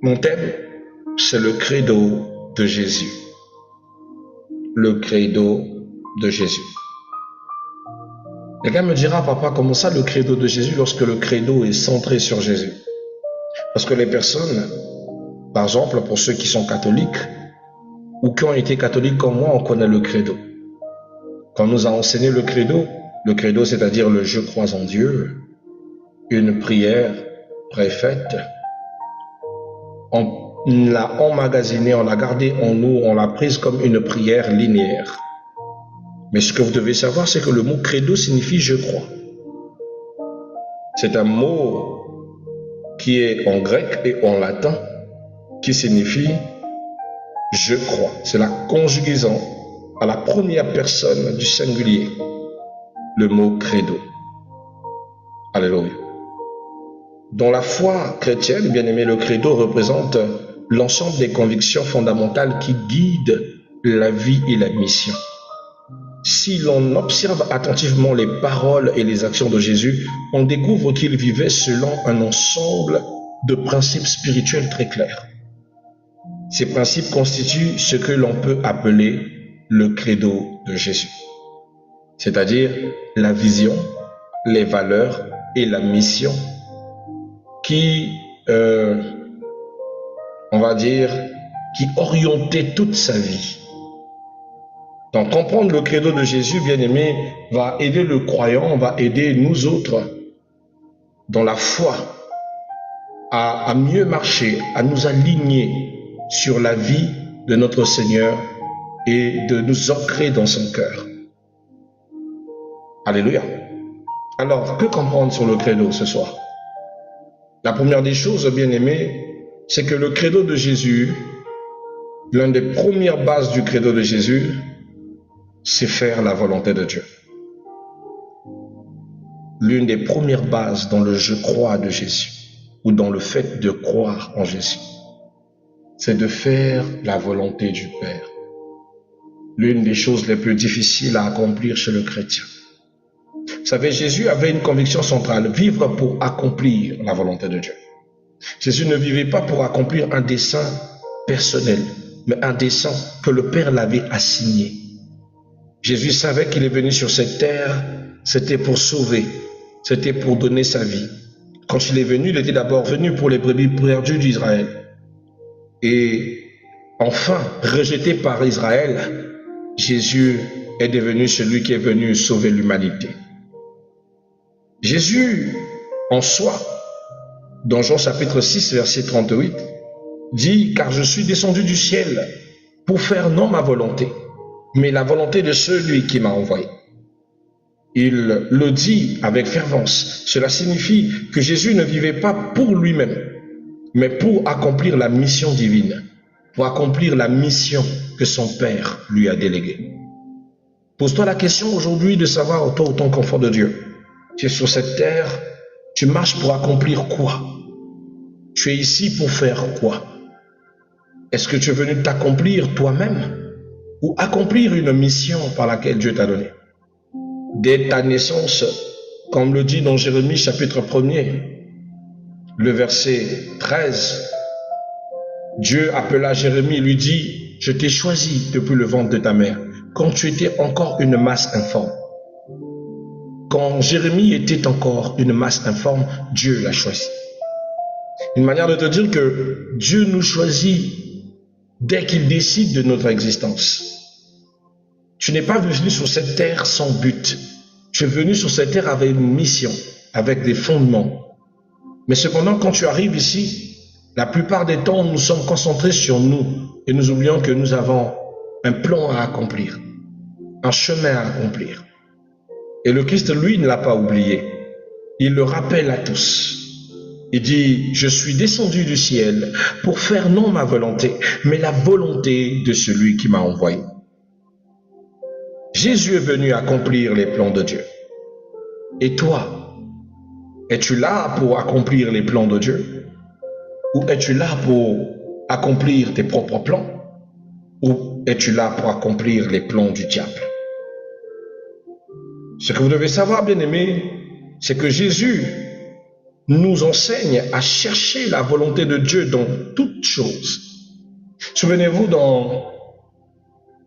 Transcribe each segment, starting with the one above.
Mon thème, c'est le credo de Jésus. Le credo de Jésus. Quelqu'un me dira, papa, comment ça le credo de Jésus lorsque le credo est centré sur Jésus? Parce que les personnes, par exemple, pour ceux qui sont catholiques ou qui ont été catholiques comme moi, on connaît le credo. Quand on nous a enseigné le credo, c'est-à-dire le je crois en Dieu, une prière préfaite, on l'a emmagasinée, on l'a gardée en nous, on l'a prise comme une prière linéaire. Mais ce que vous devez savoir, c'est que le mot credo signifie je crois. C'est un mot qui est en grec et en latin, qui signifie je crois. C'est la conjugaison à la première personne du singulier, le mot credo. Alléluia. Dans la foi chrétienne, bien aimé, le credo représente l'ensemble des convictions fondamentales qui guident la vie et la mission. Si l'on observe attentivement les paroles et les actions de Jésus, on découvre qu'il vivait selon un ensemble de principes spirituels très clairs. Ces principes constituent ce que l'on peut appeler le credo de Jésus, c'est-à-dire la vision, les valeurs et la mission qui, on va dire, qui orientaient toute sa vie. Donc, comprendre le credo de Jésus, bien-aimé, va aider le croyant, va aider nous autres dans la foi à mieux marcher, à nous aligner sur la vie de notre Seigneur et de nous ancrer dans son cœur. Alléluia. Alors, que comprendre sur le credo ce soir? La première des choses, bien-aimé, c'est que le credo de Jésus, l'une des premières bases du credo de Jésus, c'est faire la volonté de Dieu. L'une des premières bases dans le je crois de Jésus, ou dans le fait de croire en Jésus, c'est de faire la volonté du Père. L'une des choses les plus difficiles à accomplir chez le chrétien. Vous savez, Jésus avait une conviction centrale, vivre pour accomplir la volonté de Dieu. Jésus ne vivait pas pour accomplir un dessein personnel, mais un dessein que le Père l'avait assigné. Jésus savait qu'il est venu sur cette terre, c'était pour sauver, c'était pour donner sa vie. Quand il est venu, il était d'abord venu pour les brebis perdues d'Israël. Et enfin, rejeté par Israël, Jésus est devenu celui qui est venu sauver l'humanité. Jésus, en soi, dans Jean chapitre 6, verset 38, dit « Car je suis descendu du ciel pour faire non ma volonté, mais la volonté de celui qui m'a envoyé. » Il le dit avec fervence. Cela signifie que Jésus ne vivait pas pour lui-même, mais pour accomplir la mission divine, pour accomplir la mission que son Père lui a déléguée. Pose-toi la question aujourd'hui de savoir, toi ou ton confort de Dieu, tu es sur cette terre, tu marches pour accomplir quoi? Tu es ici pour faire quoi? Est-ce que tu es venu t'accomplir toi-même ou accomplir une mission par laquelle Dieu t'a donné? Dès ta naissance, comme le dit dans Jérémie chapitre 1er, le verset 13, Dieu appela Jérémie et lui dit « Je t'ai choisi depuis le ventre de ta mère, quand tu étais encore une masse informe. » Quand Jérémie était encore une masse informe, Dieu l'a choisi. Une manière de te dire que Dieu nous choisit dès qu'il décide de notre existence. Tu n'es pas venu sur cette terre sans but. Tu es venu sur cette terre avec une mission, avec des fondements. Mais cependant, quand tu arrives ici, la plupart des temps, nous sommes concentrés sur nous et nous oublions que nous avons un plan à accomplir, un chemin à accomplir. Et le Christ, lui, ne l'a pas oublié. Il le rappelle à tous. Il dit, je suis descendu du ciel pour faire non ma volonté, mais la volonté de celui qui m'a envoyé. Jésus est venu accomplir les plans de Dieu. Et toi, es-tu là pour accomplir les plans de Dieu? Ou es-tu là pour accomplir tes propres plans? Ou es-tu là pour accomplir les plans du diable? Ce que vous devez savoir, bien-aimés, c'est que Jésus nous enseigne à chercher la volonté de Dieu dans toutes choses. Souvenez-vous dans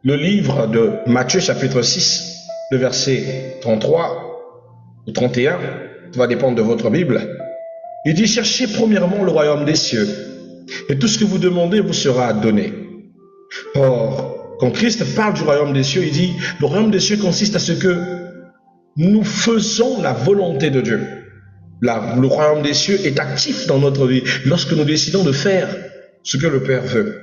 le livre de Matthieu chapitre 6, le verset 33 ou 31, ça va dépendre de votre Bible. Il dit, cherchez premièrement le royaume des cieux, et tout ce que vous demandez vous sera donné. Or, quand Christ parle du royaume des cieux, il dit, le royaume des cieux consiste à ce que nous faisons la volonté de Dieu. Le royaume des cieux est actif dans notre vie lorsque nous décidons de faire ce que le Père veut.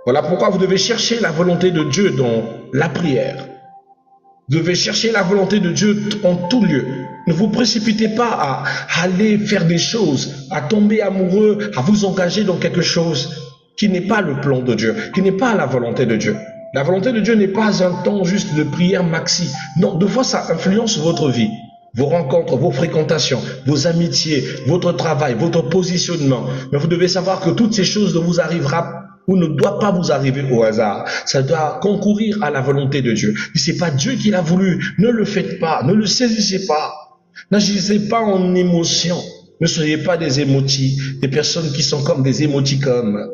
Voilà pourquoi vous devez chercher la volonté de Dieu dans la prière. Vous devez chercher la volonté de Dieu en tout lieu. Ne vous précipitez pas à aller faire des choses, à tomber amoureux, à vous engager dans quelque chose qui n'est pas le plan de Dieu, qui n'est pas la volonté de Dieu. La volonté de Dieu n'est pas un temps juste de prière maxi. Non, deux fois ça influence votre vie, vos rencontres, vos fréquentations, vos amitiés, votre travail, votre positionnement. Mais vous devez savoir que toutes ces choses ne vous arrivera ou ne doit pas vous arriver au hasard. Ça doit concourir à la volonté de Dieu. Si c'est pas Dieu qui l'a voulu, ne le faites pas, ne le saisissez pas. N'agissez pas en émotion. Ne soyez pas des émotis, des personnes qui sont comme des émoticônes,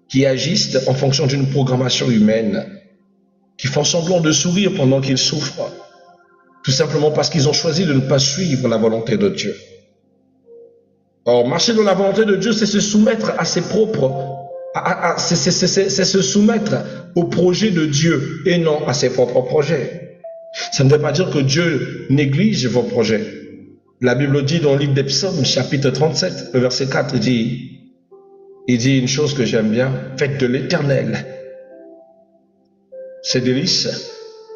qui agissent en fonction d'une programmation humaine, qui font semblant de sourire pendant qu'ils souffrent, tout simplement parce qu'ils ont choisi de ne pas suivre la volonté de Dieu. Or, marcher dans la volonté de Dieu, c'est se soumettre à ses propres, c'est se soumettre au projet de Dieu et non à ses propres projets. Ça ne veut pas dire que Dieu néglige vos projets. La Bible dit dans le livre des Psaumes, chapitre 37, le verset 4, il dit une chose que j'aime bien, faites de l'Éternel ses délices,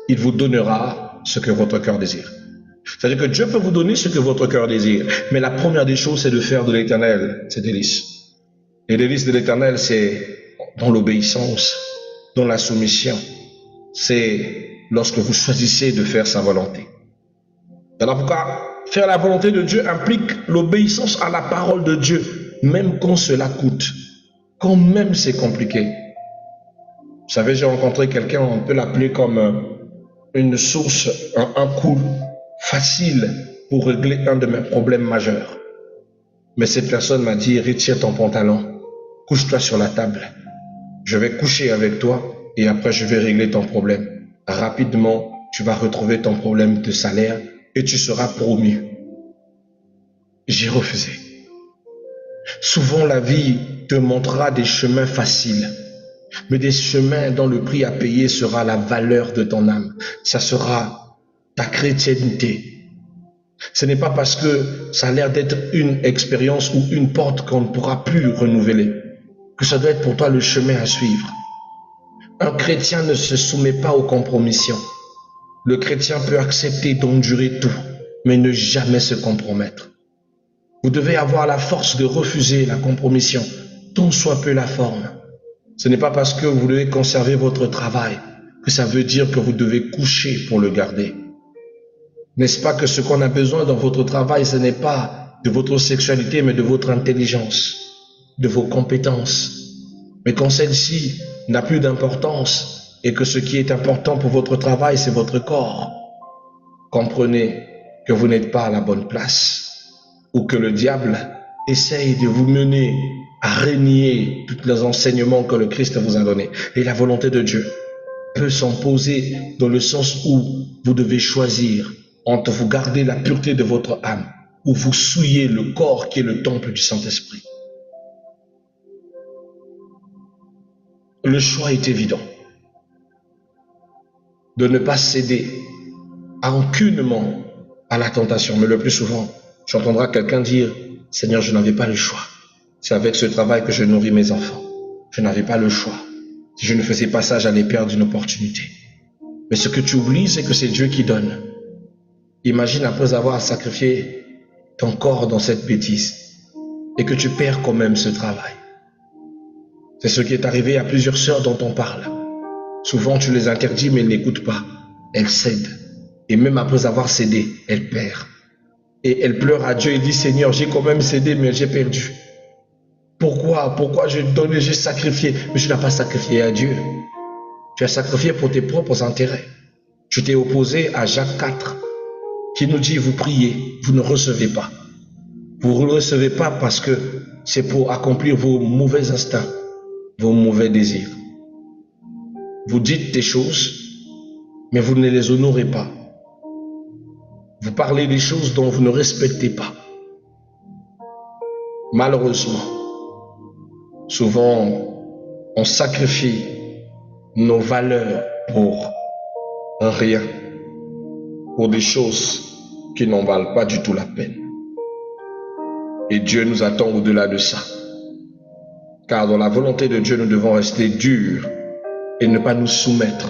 il vous donnera ce que votre cœur désire. C'est-à-dire que Dieu peut vous donner ce que votre cœur désire, mais la première des choses, c'est de faire de l'Éternel ses délices. Les délices de l'Éternel, c'est dans l'obéissance, dans la soumission. C'est lorsque vous choisissez de faire sa volonté. Alors pourquoi faire la volonté de Dieu implique l'obéissance à la parole de Dieu, même quand cela coûte, quand même c'est compliqué. Vous savez, j'ai rencontré quelqu'un, on peut l'appeler comme une source, un coup facile pour régler un de mes problèmes majeurs. Mais cette personne m'a dit, retire ton pantalon, couche-toi sur la table. Je vais coucher avec toi et après je vais régler ton problème. Rapidement, tu vas retrouver ton problème de salaire et tu seras promu. J'ai refusé. Souvent, la vie te montrera des chemins faciles, mais des chemins dont le prix à payer sera la valeur de ton âme. Ça sera ta chrétienté. Ce n'est pas parce que ça a l'air d'être une expérience ou une porte qu'on ne pourra plus renouveler que ça doit être pour toi le chemin à suivre. Un chrétien ne se soumet pas aux compromissions. Le chrétien peut accepter d'endurer tout, mais ne jamais se compromettre. Vous devez avoir la force de refuser la compromission, tant soit peu la forme. Ce n'est pas parce que vous devez conserver votre travail que ça veut dire que vous devez coucher pour le garder. N'est-ce pas que ce qu'on a besoin dans votre travail, ce n'est pas de votre sexualité, mais de votre intelligence, de vos compétences. Mais quand celle-ci n'a plus d'importance et que ce qui est important pour votre travail, c'est votre corps, comprenez que vous n'êtes pas à la bonne place ou que le diable essaye de vous mener à renier tous les enseignements que le Christ vous a donnés. Et la volonté de Dieu peut s'imposer dans le sens où vous devez choisir entre vous garder la pureté de votre âme ou vous souiller le corps qui est le temple du Saint-Esprit. Le choix est évident. De ne pas céder aucunement à la tentation. Mais le plus souvent, j'entendrai quelqu'un dire, Seigneur, je n'avais pas le choix. C'est avec ce travail que je nourris mes enfants. Je n'avais pas le choix. Si je ne faisais pas ça, j'allais perdre une opportunité. Mais ce que tu oublies, c'est que c'est Dieu qui donne. Imagine après avoir sacrifié ton corps dans cette bêtise et que tu perds quand même ce travail. C'est ce qui est arrivé à plusieurs sœurs dont on parle. Souvent, tu les interdis, mais elles n'écoutent pas. Elles cèdent. Et même après avoir cédé, elles perdent. Et elles pleurent à Dieu et disent, Seigneur, j'ai quand même cédé, mais j'ai perdu. Pourquoi j'ai donné, j'ai sacrifié? Mais tu n'as pas sacrifié à Dieu. Tu as sacrifié pour tes propres intérêts. Tu t'es opposé à Jacques 4, qui nous dit, vous priez, vous ne recevez pas. Vous ne le recevez pas parce que c'est pour accomplir vos mauvais instincts, vos mauvais désirs. Vous dites des choses, mais vous ne les honorez pas. Vous parlez des choses dont vous ne respectez pas. Malheureusement, souvent, on sacrifie nos valeurs pour rien, pour des choses qui n'en valent pas du tout la peine. Et Dieu nous attend au-delà de ça. Car dans la volonté de Dieu, nous devons rester durs et ne pas nous soumettre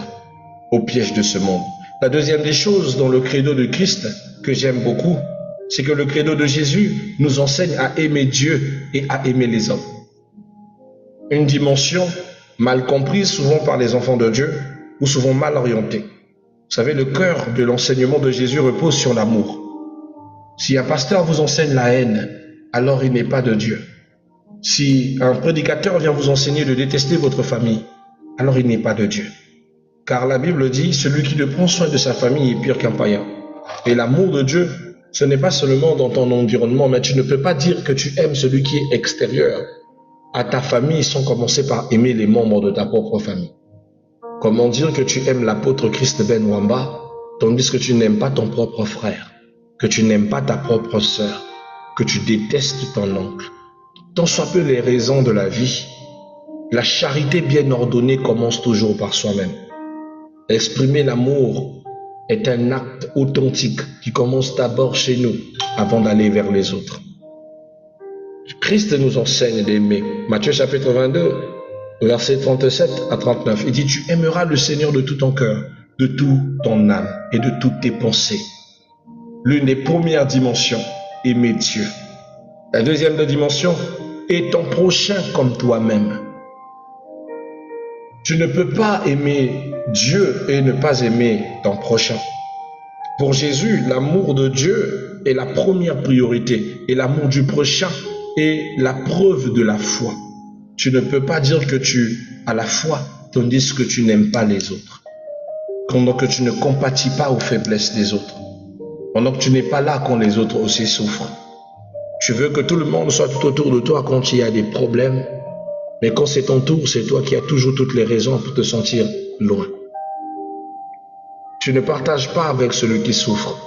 au piège de ce monde. La deuxième des choses dans le credo de Christ que j'aime beaucoup, c'est que le credo de Jésus nous enseigne à aimer Dieu et à aimer les hommes. Une dimension mal comprise souvent par les enfants de Dieu ou souvent mal orientée. Vous savez, le cœur de l'enseignement de Jésus repose sur l'amour. Si un pasteur vous enseigne la haine, alors il n'est pas de Dieu. Si un prédicateur vient vous enseigner de détester votre famille, alors il n'est pas de Dieu. Car la Bible dit, celui qui ne prend soin de sa famille est pire qu'un païen. Et l'amour de Dieu, ce n'est pas seulement dans ton environnement, mais tu ne peux pas dire que tu aimes celui qui est extérieur à ta famille sans commencer par aimer les membres de ta propre famille. Comment dire que tu aimes l'apôtre Christ Ben Wamba, tandis que tu n'aimes pas ton propre frère, que tu n'aimes pas ta propre sœur, que tu détestes ton oncle. Tant soit peu les raisons de la vie, la charité bien ordonnée commence toujours par soi-même. Exprimer l'amour est un acte authentique qui commence d'abord chez nous avant d'aller vers les autres. Christ nous enseigne d'aimer. Matthieu chapitre 22, versets 37 à 39. Il dit, tu aimeras le Seigneur de tout ton cœur, de toute ton âme et de toutes tes pensées. L'une des premières dimensions, aimer Dieu. La deuxième dimension, est ton prochain comme toi-même. Tu ne peux pas aimer Dieu et ne pas aimer ton prochain. Pour Jésus, l'amour de Dieu est la première priorité et l'amour du prochain est la preuve de la foi. Tu ne peux pas dire que tu as la foi tandis que tu n'aimes pas les autres. Pendant que tu ne compatis pas aux faiblesses des autres. Pendant que tu n'es pas là quand les autres aussi souffrent. Tu veux que tout le monde soit tout autour de toi quand il y a des problèmes. Mais quand c'est ton tour, c'est toi qui as toujours toutes les raisons pour te sentir loin. Tu ne partages pas avec celui qui souffre.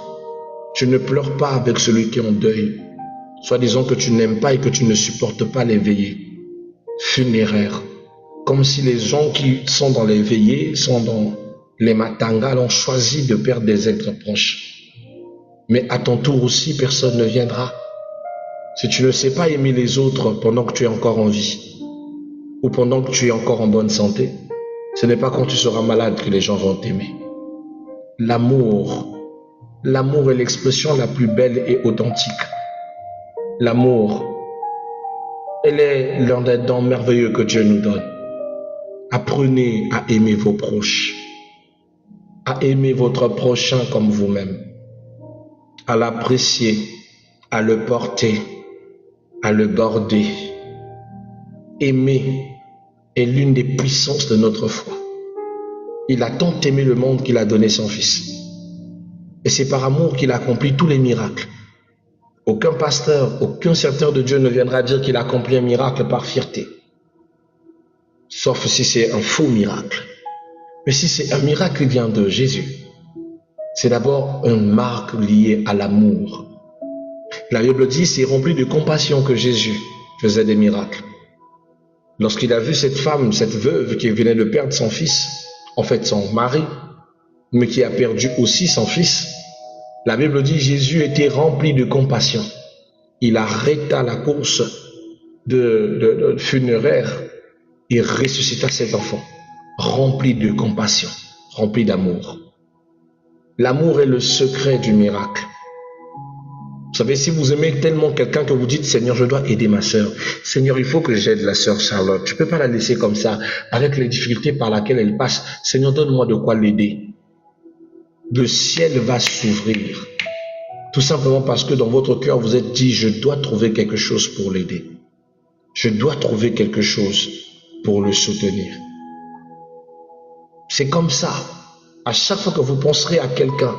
Tu ne pleures pas avec celui qui est en deuil. Soit disant que tu n'aimes pas et que tu ne supportes pas les veillées funéraires. Comme si les gens qui sont dans les veillées, sont dans les matangas, ont choisi de perdre des êtres proches. Mais à ton tour aussi, personne ne viendra. Si tu ne sais pas aimer les autres pendant que tu es encore en vie, ou pendant que tu es encore en bonne santé, ce n'est pas quand tu seras malade que les gens vont t'aimer. L'amour est l'expression la plus belle et authentique. L'amour, elle est l'un des dons merveilleux que Dieu nous donne. Apprenez à aimer vos proches, à aimer votre prochain comme vous-même, à l'apprécier, à le porter, à le border. Aimer est l'une des puissances de notre foi. Il a tant aimé le monde qu'il a donné son Fils. Et c'est par amour qu'il a accompli tous les miracles. Aucun pasteur, aucun serviteur de Dieu ne viendra dire qu'il a accompli un miracle par fierté. Sauf si c'est un faux miracle. Mais si c'est un miracle qui vient de Jésus, c'est d'abord une marque liée à l'amour. La Bible dit, c'est rempli de compassion que Jésus faisait des miracles. Lorsqu'il a vu cette femme, cette veuve qui venait de perdre son fils, en fait son mari, mais qui a perdu aussi son fils, la Bible dit Jésus était rempli de compassion. Il arrêta la course de funéraire et ressuscita cet enfant, rempli de compassion, rempli d'amour. L'amour est le secret du miracle. Vous savez, si vous aimez tellement quelqu'un que vous dites, Seigneur, je dois aider ma sœur. Seigneur, il faut que j'aide la sœur Charlotte. Je ne peux pas la laisser comme ça, avec les difficultés par lesquelles elle passe. Seigneur, donne-moi de quoi l'aider. Le ciel va s'ouvrir. Tout simplement parce que dans votre cœur, vous êtes dit, je dois trouver quelque chose pour l'aider. Je dois trouver quelque chose pour le soutenir. C'est comme ça. À chaque fois que vous penserez à quelqu'un,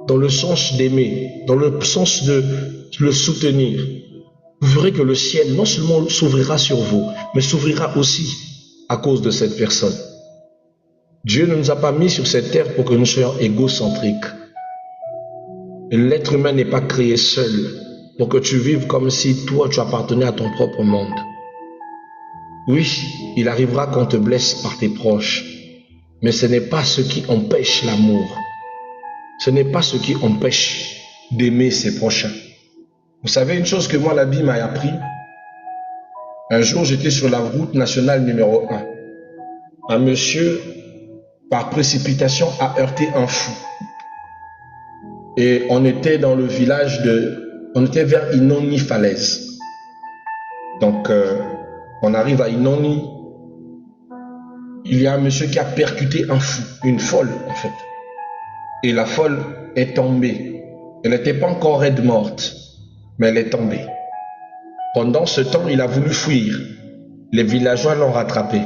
dans le sens d'aimer, dans le sens de le soutenir, vous verrez que le ciel non seulement s'ouvrira sur vous, mais s'ouvrira aussi à cause de cette personne. Dieu ne nous a pas mis sur cette terre pour que nous soyons égocentriques. L'être humain n'est pas créé seul pour que tu vives comme si toi tu appartenais à ton propre monde. Oui, il arrivera qu'on te blesse par tes proches, mais ce n'est pas ce qui empêche l'amour. Ce n'est pas ce qui empêche d'aimer ses prochains. Vous savez une chose que moi la vie m'a appris? Un jour j'étais sur la route nationale numéro 1. Un monsieur, par précipitation, a heurté un fou. Et on était dans le village on était vers Inoni Falaise. Donc, on arrive à Inoni. Il y a un monsieur qui a percuté un fou, une folle en fait. Et la folle est tombée. Elle n'était pas encore raide morte, mais elle est tombée. Pendant ce temps, il a voulu fuir. Les villageois l'ont rattrapé.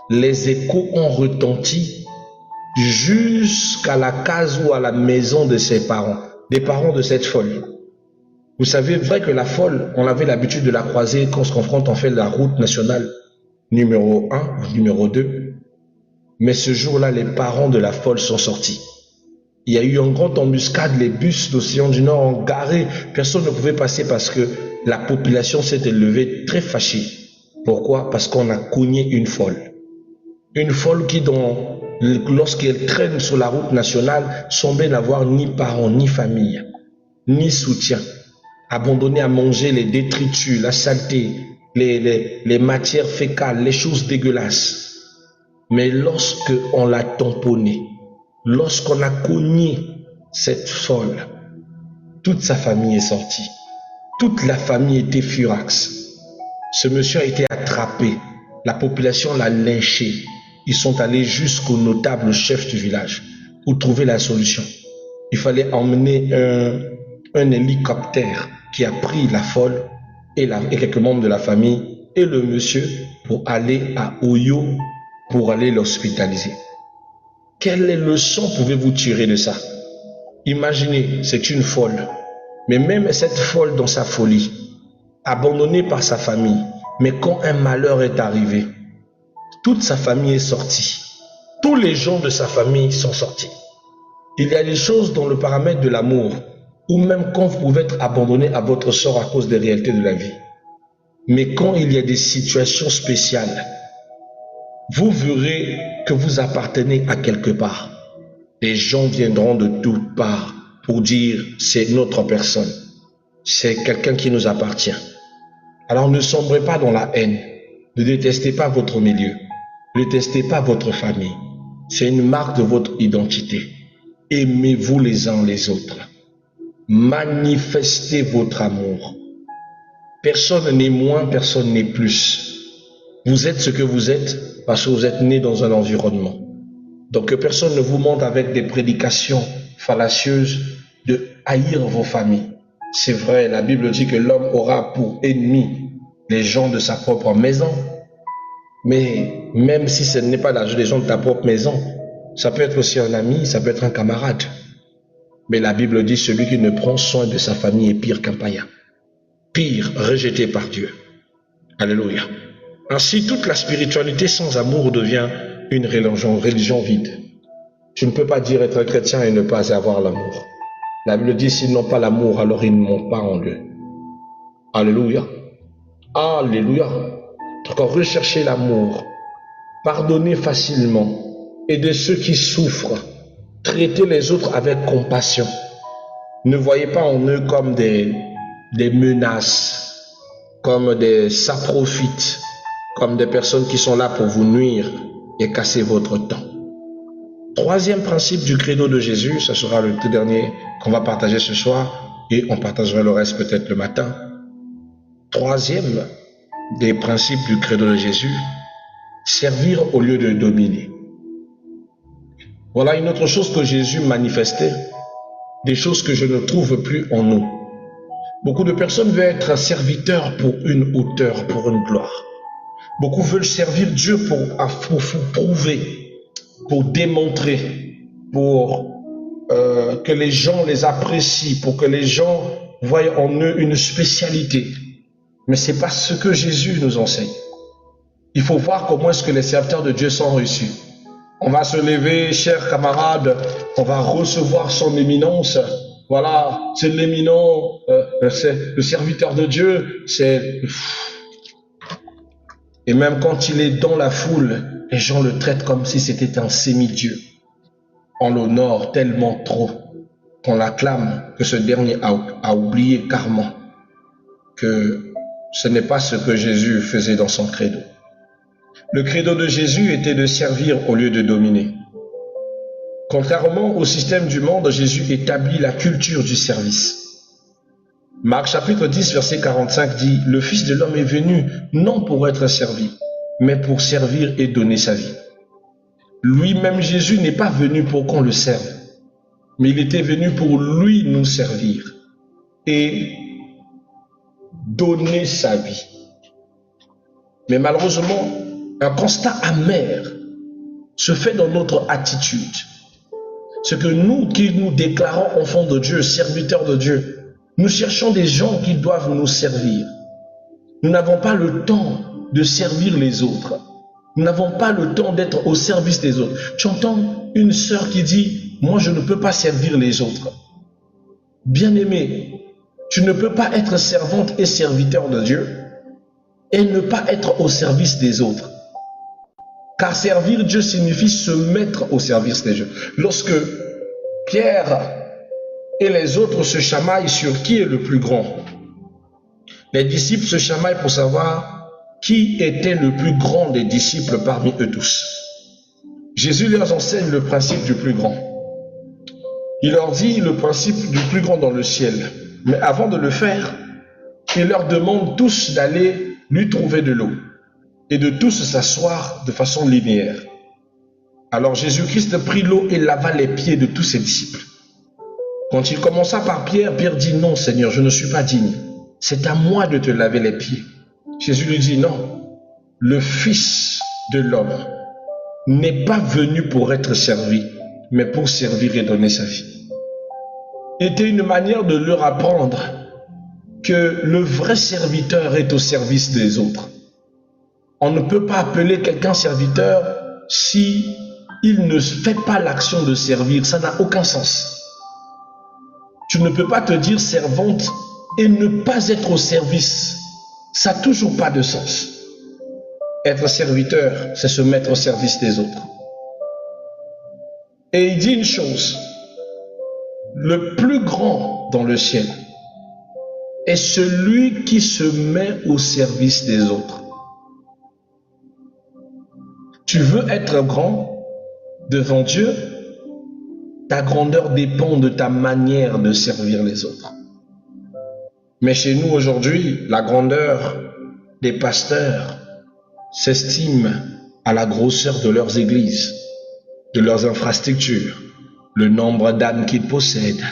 Les échos ont retenti jusqu'à la case ou à la maison de ses parents, des parents de cette folle. Vous savez, vrai que la folle, on avait l'habitude de la croiser quand on se confronte, on fait la route nationale numéro 1 ou numéro 2. Mais ce jour-là, les parents de la folle sont sortis. Il y a eu une grande embuscade, les bus d'Océan du Nord ont garé. Personne ne pouvait passer parce que la population s'est élevée très fâchée. Pourquoi? Parce qu'on a cogné une folle. Une folle qui, lorsqu'elle traîne sur la route nationale, semblait n'avoir ni parents, ni famille, ni soutien. Abandonnée à manger les détritus, la saleté, les matières fécales, les choses dégueulasses. Mais lorsque on l'a tamponnée, lorsqu'on a cogné cette folle, toute sa famille est sortie. Toute la famille était furax. Ce monsieur a été attrapé. La population l'a lynché. Ils sont allés jusqu'au notable chef du village pour trouver la solution. Il fallait emmener un hélicoptère qui a pris la folle et quelques membres de la famille et le monsieur pour aller à Oyo pour aller l'hospitaliser. Quelle leçon pouvez-vous tirer de ça? Imaginez, c'est une folle. Mais même cette folle dans sa folie, abandonnée par sa famille, mais quand un malheur est arrivé, toute sa famille est sortie. Tous les gens de sa famille sont sortis. Il y a des choses dans le paramètre de l'amour, ou même quand vous pouvez être abandonné à votre sort à cause des réalités de la vie. Mais quand il y a des situations spéciales, vous verrez que vous appartenez à quelque part. Les gens viendront de toutes parts pour dire c'est notre personne. C'est quelqu'un qui nous appartient. Alors ne sombrez pas dans la haine. Ne détestez pas votre milieu. Ne détestez pas votre famille. C'est une marque de votre identité. Aimez-vous les uns les autres. Manifestez votre amour. Personne n'est moins, personne n'est plus. Vous êtes ce que vous êtes parce que vous êtes né dans un environnement. Donc que personne ne vous montre avec des prédications fallacieuses de haïr vos familles. C'est vrai, la Bible dit que l'homme aura pour ennemi les gens de sa propre maison. Mais même si ce n'est pas les gens de ta propre maison, ça peut être aussi un ami, ça peut être un camarade. Mais la Bible dit celui qui ne prend soin de sa famille est pire qu'un païen. Pire, rejeté par Dieu. Alléluia. Ainsi, toute la spiritualité sans amour devient une religion vide. Tu ne peux pas dire être chrétien et ne pas avoir l'amour. La Bible dit s'ils n'ont pas l'amour, alors ils ne m'ont pas en eux. Alléluia. Alléluia. Donc recherchez l'amour. Pardonnez facilement. Aidez ceux qui souffrent. Traitez les autres avec compassion. Ne voyez pas en eux comme des menaces, comme des saprophètes, comme des personnes qui sont là pour vous nuire et casser votre temps. Troisième principe du credo de Jésus, ce sera le tout dernier qu'on va partager ce soir et on partagera le reste peut-être le matin. Troisième des principes du credo de Jésus, servir au lieu de dominer. Voilà une autre chose que Jésus manifestait, des choses que je ne trouve plus en nous. Beaucoup de personnes veulent être serviteurs pour une hauteur, pour une gloire. Beaucoup veulent servir Dieu pour prouver, pour démontrer, pour que les gens les apprécient, pour que les gens voient en eux une spécialité. Mais ce n'est pas ce que Jésus nous enseigne. Il faut voir comment est-ce que les serviteurs de Dieu sont reçus. On va se lever, chers camarades, on va recevoir son éminence. Voilà, c'est l'éminent, c'est le serviteur de Dieu. Et même quand il est dans la foule, les gens le traitent comme si c'était un semi-dieu. On l'honore tellement trop qu'on l'acclame que ce dernier a oublié carrément que ce n'est pas ce que Jésus faisait dans son credo. Le credo de Jésus était de servir au lieu de dominer. Contrairement au système du monde, Jésus établit la culture du service. Marc chapitre 10, verset 45 dit « Le Fils de l'homme est venu non pour être servi, mais pour servir et donner sa vie. » Lui-même, Jésus n'est pas venu pour qu'on le serve, mais il était venu pour lui nous servir et donner sa vie. Mais malheureusement, un constat amer se fait dans notre attitude. Ce que nous qui nous déclarons enfants de Dieu, serviteurs de Dieu, nous cherchons des gens qui doivent nous servir. Nous n'avons pas le temps de servir les autres. Nous n'avons pas le temps d'être au service des autres. Tu entends une sœur qui dit « Moi, je ne peux pas servir les autres. » Bien-aimé, tu ne peux pas être servante et serviteur de Dieu et ne pas être au service des autres. Car servir Dieu signifie se mettre au service des dieux. Lorsque Pierre et les autres se chamaillent sur qui est le plus grand, les disciples se chamaillent pour savoir qui était le plus grand des disciples parmi eux tous. Jésus leur enseigne le principe du plus grand. Il leur dit le principe du plus grand dans le ciel. Mais avant de le faire, il leur demande tous d'aller lui trouver de l'eau et de tous s'asseoir de façon linéaire. Alors Jésus-Christ prit l'eau et lava les pieds de tous ses disciples. Quand il commença par Pierre, Pierre dit « Non Seigneur, je ne suis pas digne. C'est à moi de te laver les pieds. » Jésus lui dit « Non, le Fils de l'homme n'est pas venu pour être servi, mais pour servir et donner sa vie. » Était une manière de leur apprendre que le vrai serviteur est au service des autres. On ne peut pas appeler quelqu'un serviteur si il ne fait pas l'action de servir. Ça n'a aucun sens. Tu ne peux pas te dire servante et ne pas être au service. Ça n'a toujours pas de sens. Être serviteur, c'est se mettre au service des autres. Et il dit une chose, le plus grand dans le ciel est celui qui se met au service des autres. Tu veux être grand devant Dieu, ta grandeur dépend de ta manière de servir les autres. Mais chez nous aujourd'hui, la grandeur des pasteurs s'estime à la grosseur de leurs églises, de leurs infrastructures, le nombre d'ânes qu'ils possèdent,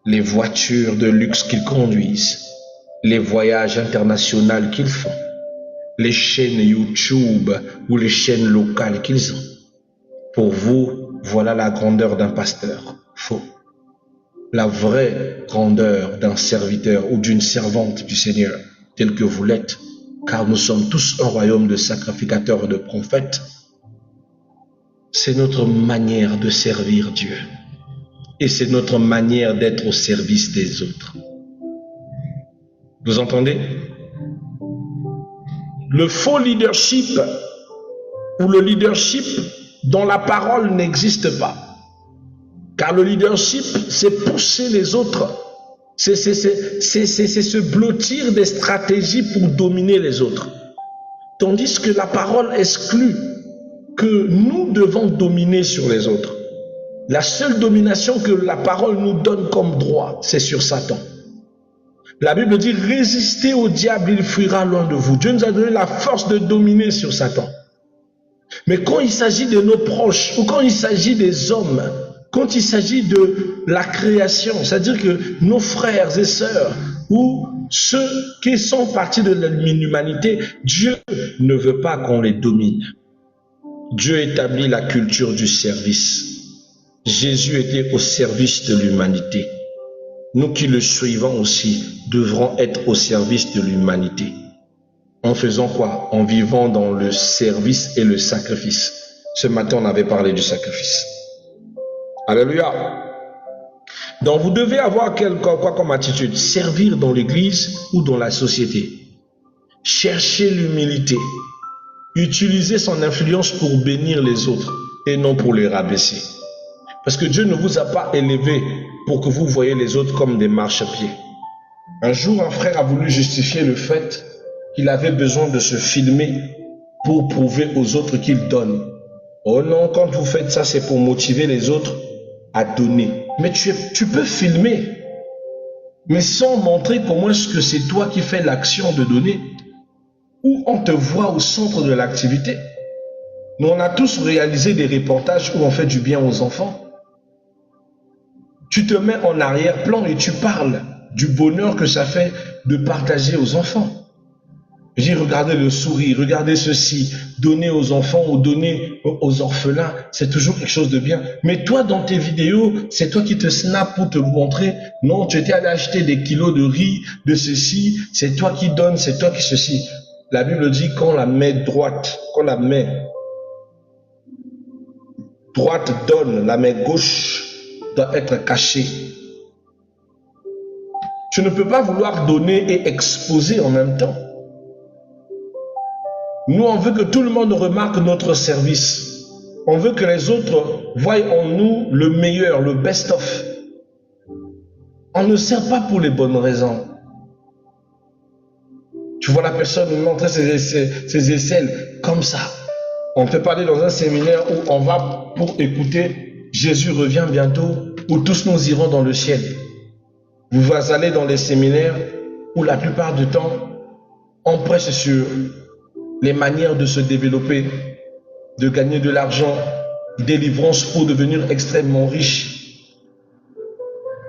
les voitures de luxe qu'ils conduisent, les voyages internationaux qu'ils font, les chaînes YouTube ou les chaînes locales qu'ils ont. Pour vous, voilà la grandeur d'un pasteur. Faux. La vraie grandeur d'un serviteur ou d'une servante du Seigneur, tel que vous l'êtes, car nous sommes tous un royaume de sacrificateurs et de prophètes, c'est notre manière de servir Dieu. Et c'est notre manière d'être au service des autres. Vous entendez? Le faux leadership ou le leadership dont la parole n'existe pas. Car le leadership, c'est pousser les autres. C'est se blottir des stratégies pour dominer les autres. Tandis que la parole exclut que nous devons dominer sur les autres. La seule domination que la parole nous donne comme droit, c'est sur Satan. La Bible dit, résistez au diable, il fuira loin de vous. Dieu nous a donné la force de dominer sur Satan. Mais quand il s'agit de nos proches, ou quand il s'agit des hommes, quand il s'agit de la création, c'est-à-dire que nos frères et sœurs, ou ceux qui sont partis de l'humanité, Dieu ne veut pas qu'on les domine. Dieu établit la culture du service. Jésus était au service de l'humanité. nous qui le suivons aussi, devrons être au service de l'humanité. En faisant quoi? En vivant dans le service et le sacrifice. Ce matin, on avait parlé du sacrifice. Alléluia. Donc, vous devez avoir quoi comme attitude? Servir dans l'église ou dans la société. Chercher l'humilité. Utiliser son influence pour bénir les autres et non pour les rabaisser. Parce que Dieu ne vous a pas élevé pour que vous voyez les autres comme des marchepieds. Un jour, un frère a voulu justifier le fait qu'il avait besoin de se filmer pour prouver aux autres qu'il donne. Oh non, quand vous faites ça, c'est pour motiver les autres à donner. Mais tu peux filmer, mais sans montrer comment est-ce que c'est toi qui fais l'action de donner. Où on te voit au centre de l'activité. Nous, on a tous réalisé des reportages où on fait du bien aux enfants. Tu te mets en arrière-plan et tu parles du bonheur que ça fait de partager aux enfants. J'ai regardé le sourire, regardez ceci, donner aux enfants ou donner aux orphelins, c'est toujours quelque chose de bien. Mais toi, dans tes vidéos, c'est toi qui te snap pour te montrer, non, tu étais allé acheter des kilos de riz, de ceci, c'est toi qui donnes, c'est toi qui ceci. La Bible dit quand la main droite, quand la main droite donne, la main gauche doit être cachée. Tu ne peux pas vouloir donner et exposer en même temps. Nous, on veut que tout le monde remarque notre service. On veut que les autres voient en nous le meilleur, le best-of. On ne sert pas pour les bonnes raisons. Tu vois la personne montrer ses aisselles comme ça. On peut parler dans un séminaire où on va pour écouter Jésus revient bientôt, où tous nous irons dans le ciel. Vous allez dans les séminaires où la plupart du temps, on prêche sur les manières de se développer, de gagner de l'argent, délivrance pour devenir extrêmement riche.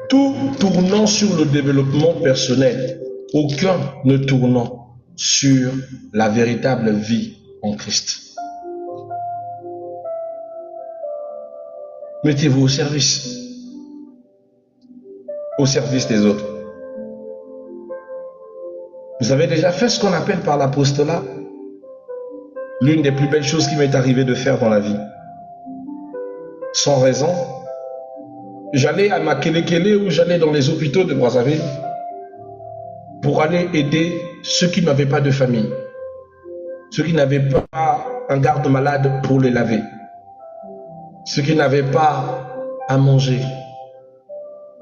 Tout tournant sur le développement personnel, aucun ne tournant sur la véritable vie en Christ. Mettez-vous au service des autres. Vous avez déjà fait ce qu'on appelle par l'apostolat? L'une des plus belles choses qui m'est arrivée de faire dans la vie. Sans raison, j'allais à Makelekele ou j'allais dans les hôpitaux de Brazzaville pour aller aider ceux qui n'avaient pas de famille, ceux qui n'avaient pas un garde-malade pour les laver, ceux qui n'avaient pas à manger.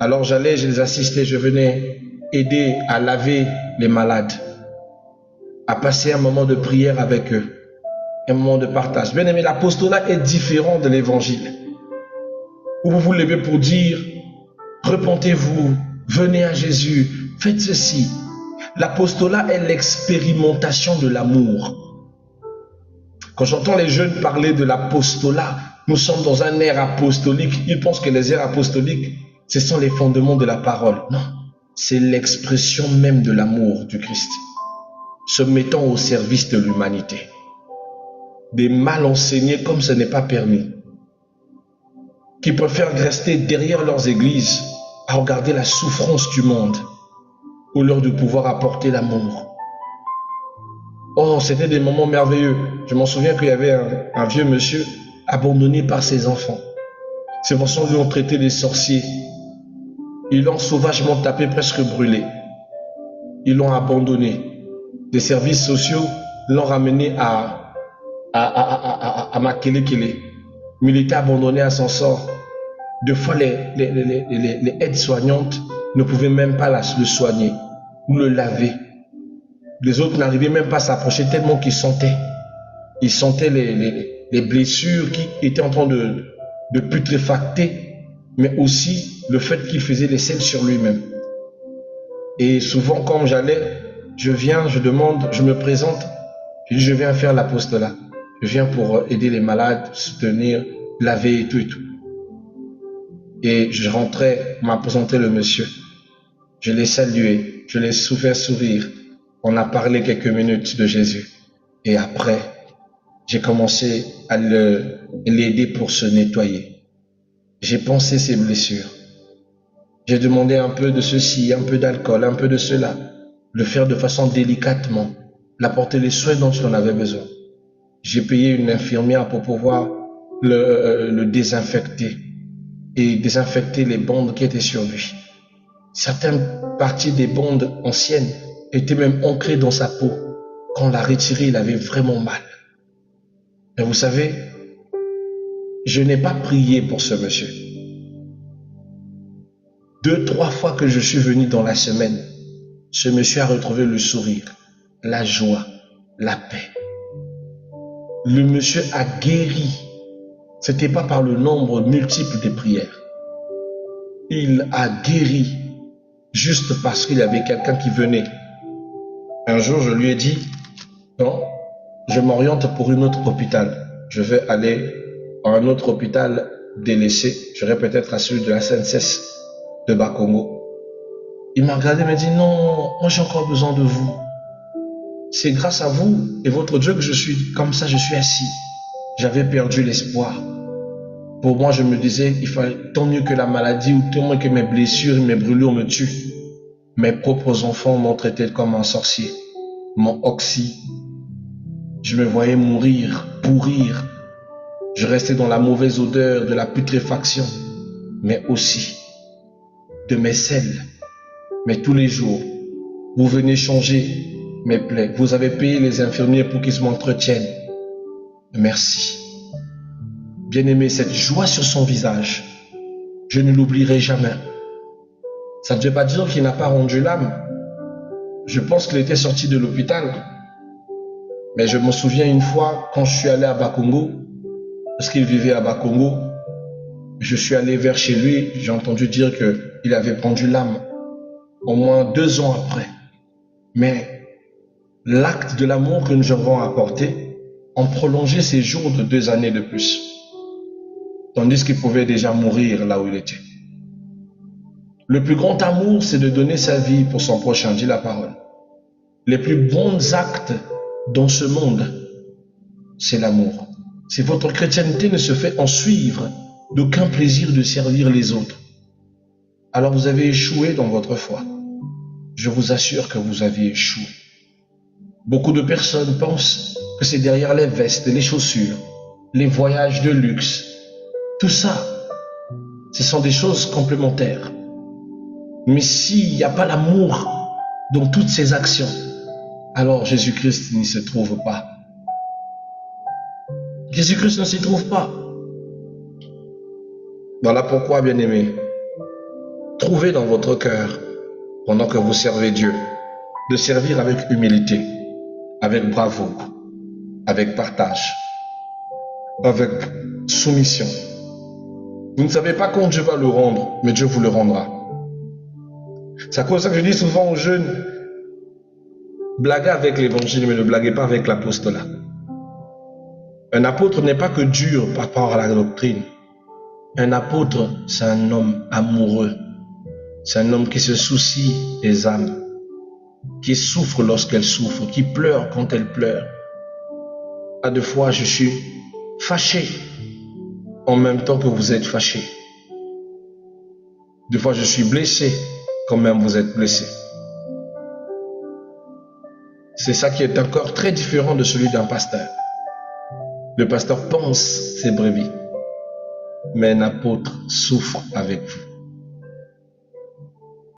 Alors j'allais, je les assistais, je venais aider à laver les malades, à passer un moment de prière avec eux, un moment de partage. Bien aimé, l'apostolat est différent de l'évangile, où vous vous levez pour dire, repentez-vous, venez à Jésus, faites ceci. L'apostolat est l'expérimentation de l'amour. Quand j'entends les jeunes parler de l'apostolat, nous sommes dans un ère apostolique. Ils pensent que les ères apostoliques, ce sont les fondements de la parole. Non, c'est l'expression même de l'amour du Christ, se mettant au service de l'humanité. Des mal enseignés comme ce n'est pas permis, qui préfèrent rester derrière leurs églises à regarder la souffrance du monde, au lieu de pouvoir apporter l'amour. Oh, c'était des moments merveilleux. Je m'en souviens qu'il y avait un vieux monsieur abandonné par ses enfants. Ses enfants lui ont traité des sorciers. Ils l'ont sauvagement tapé, presque brûlé. Ils l'ont abandonné. Les services sociaux l'ont ramené à Makelekele. Mais il était abandonné à son sort. Deux fois, les aides-soignantes ne pouvaient même pas le soigner ou le laver. Les autres n'arrivaient même pas à s'approcher tellement qu'ils sentaient. Ils sentaient les blessures qui étaient en train de putréfacter, mais aussi le fait qu'il faisait les selles sur lui-même. Et souvent, quand j'allais, je viens, je demande, je me présente, je dis, je viens faire l'apostolat. Je viens pour aider les malades, soutenir, laver et tout et tout. Et je rentrais, m'a présenté le monsieur. Je l'ai salué, je l'ai fait sourire. On a parlé quelques minutes de Jésus. Et après, j'ai commencé à l'aider pour se nettoyer. J'ai pensé ses blessures. J'ai demandé un peu de ceci, un peu d'alcool, un peu de cela. Le faire de façon délicatement. L'apporter les soins dont il en avait besoin. J'ai payé une infirmière pour pouvoir le désinfecter et désinfecter les bandes qui étaient sur lui. Certaines parties des bandes anciennes étaient même ancrées dans sa peau. Quand on l'a retiré, il avait vraiment mal. Mais vous savez, je n'ai pas prié pour ce monsieur. 2-3 fois que je suis venu dans la semaine, ce monsieur a retrouvé le sourire, la joie, la paix. Le monsieur a guéri. C'était pas par le nombre multiple des prières. Il a guéri juste parce qu'il y avait quelqu'un qui venait. Un jour, je lui ai dit, non, je m'oriente pour un autre hôpital. Je vais aller à un autre hôpital délaissé. J'irai peut-être à celui de la SNCS de Bakongo. Il m'a regardé et m'a dit, non, moi j'ai encore besoin de vous. C'est grâce à vous et votre Dieu que je suis comme ça, je suis assis. J'avais perdu l'espoir. Pour moi, je me disais, il fallait tant mieux que la maladie ou tant mieux que mes blessures et mes brûlures me tuent. Mes propres enfants m'ont traité comme un sorcier, m'ont oxy. Je me voyais mourir, pourrir. Je restais dans la mauvaise odeur de la putréfaction, mais aussi de mes selles. Mais tous les jours, vous venez changer mes plaies. Vous avez payé les infirmiers pour qu'ils m'entretiennent. Merci. Bien-aimé, cette joie sur son visage, je ne l'oublierai jamais. Ça ne veut pas dire qu'il n'a pas rendu l'âme. Je pense qu'il était sorti de l'hôpital. Mais je me souviens une fois, quand je suis allé à Bakongo, parce qu'il vivait à Bakongo, je suis allé vers chez lui, j'ai entendu dire qu'il avait rendu l'âme. Au moins 2 ans après. Mais l'acte de l'amour que nous avons apporté ont prolongé ses jours de 2 années de plus. Tandis qu'il pouvait déjà mourir là où il était. Le plus grand amour, c'est de donner sa vie pour son prochain, dit la parole. Les plus bons actes dans ce monde, c'est l'amour. Si votre chrétienté ne se fait en suivre d'aucun plaisir de servir les autres, alors vous avez échoué dans votre foi. Je vous assure que vous avez échoué. Beaucoup de personnes pensent que c'est derrière les vestes, les chaussures, les voyages de luxe. Tout ça, ce sont des choses complémentaires. Mais s'il n'y a pas l'amour dans toutes ces actions, alors Jésus-Christ n'y se trouve pas. Jésus-Christ ne s'y trouve pas. Voilà pourquoi, bien-aimés, trouvez dans votre cœur, pendant que vous servez Dieu, de servir avec humilité, avec bravoure, avec partage, avec soumission. Vous ne savez pas quand Dieu va le rendre, mais Dieu vous le rendra. C'est à cause de ça que je dis souvent aux jeunes, blaguez avec l'évangile, mais ne blaguez pas avec l'apostolat. Un apôtre n'est pas que dur par rapport à la doctrine. Un apôtre, c'est un homme amoureux. C'est un homme qui se soucie des âmes, qui souffre lorsqu'elles souffrent, qui pleure quand elles pleurent. À 2 fois, je suis fâché en même temps que vous êtes fâché. 2 fois, je suis blessé quand même vous êtes blessé. C'est ça qui est encore très différent de celui d'un pasteur. Le pasteur pense ses brebis, mais un apôtre souffre avec vous.